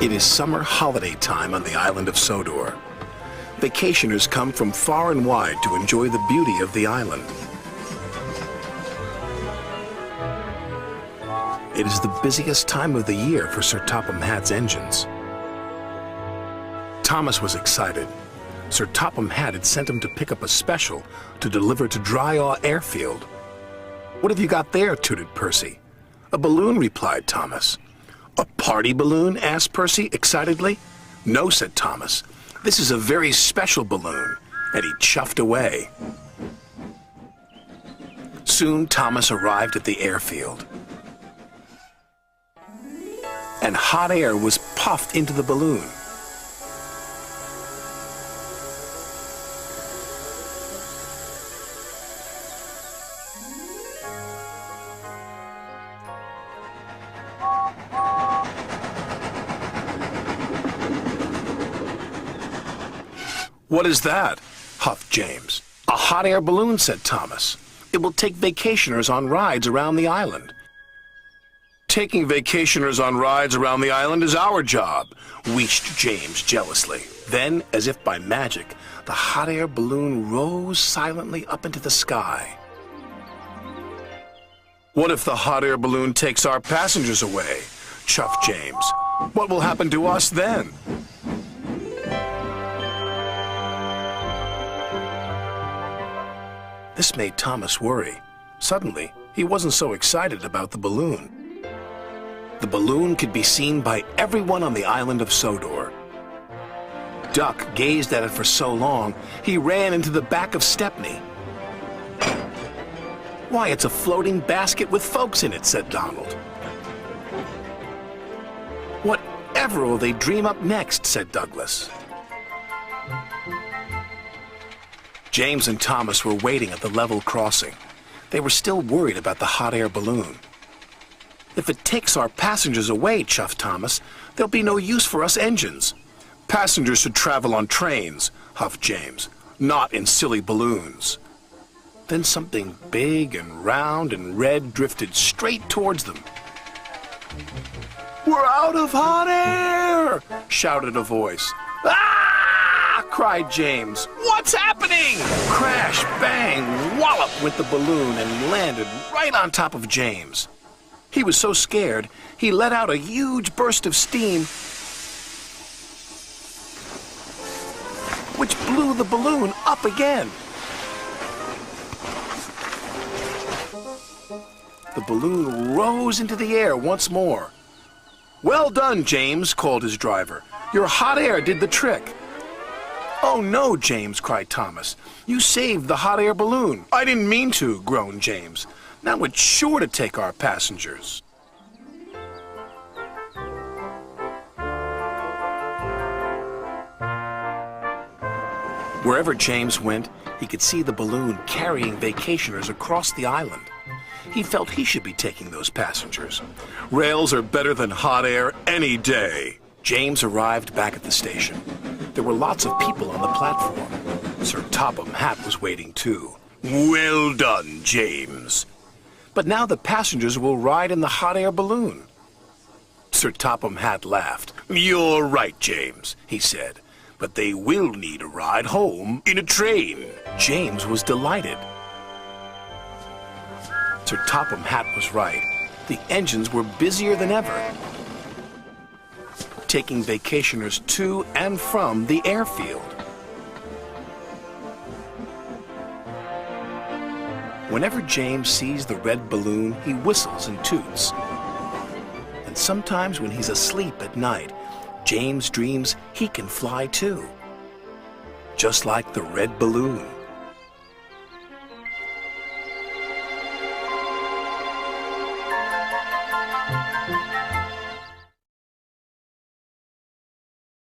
It is summer holiday time on the island of Sodor. Vacationers come from far and wide to enjoy the beauty of the island. It is the busiest time of the year for Sir Topham Hatt's engines. Thomas was excited. Sir Topham Hatt had sent him to pick up a special to deliver to Dryaw Airfield. "What have you got there?" tooted Percy. "A balloon," replied Thomas. "A party balloon?" asked Percy excitedly. "No," said Thomas. "This is a very special balloon," and he chuffed away. Soon Thomas arrived at the airfield, and hot air was puffed into the balloon. "What is that?" huffed James. "A hot air balloon," said Thomas. "It will take vacationers on rides around the island." "Taking vacationers on rides around the island is our job," wheezed James jealously. Then, as if by magic, the hot air balloon rose silently up into the sky. "What if the hot air balloon takes our passengers away?" chuffed James. "What will happen to us then?" This made Thomas worry. Suddenly, he wasn't so excited about the balloon. The balloon could be seen by everyone on the island of Sodor. Duck gazed at it for so long, he ran into the back of Stepney. "Why, it's a floating basket with folks in it," said Donald. "Whatever will they dream up next?" said Douglas. James and Thomas were waiting at the level crossing. They were still worried about the hot air balloon. "If it takes our passengers away," chuffed Thomas, "there'll be no use for us engines." "Passengers should travel on trains," huffed James, "not in silly balloons." Then something big and round and red drifted straight towards them. "We're out of hot air!" shouted a voice. "Ah!" cried James. "What's happening?" Crash, bang, wallop went the balloon and landed right on top of James. He was so scared, he let out a huge burst of steam, which blew the balloon up again. The balloon rose into the air once more. "Well done, James," called his driver. "Your hot air did the trick." "Oh no, James," cried Thomas. "You saved the hot air balloon." "I didn't mean to," groaned James. "Now it's sure to take our passengers." Wherever James went, he could see the balloon carrying vacationers across the island. He felt he should be taking those passengers. "Rails are better than hot air any day." James arrived back at the station. There were lots of people on the platform. Sir Topham Hatt was waiting too. "Well done, James." "But now the passengers will ride in the hot air balloon." Sir Topham Hatt laughed. "You're right, James," he said. "But they will need a ride home in a train." James was delighted. Sir Topham Hatt was right. The engines were busier than ever, taking vacationers to and from the airfield. Whenever James sees the red balloon, he whistles and toots. And sometimes when he's asleep at night, James dreams he can fly too, just like the red balloon.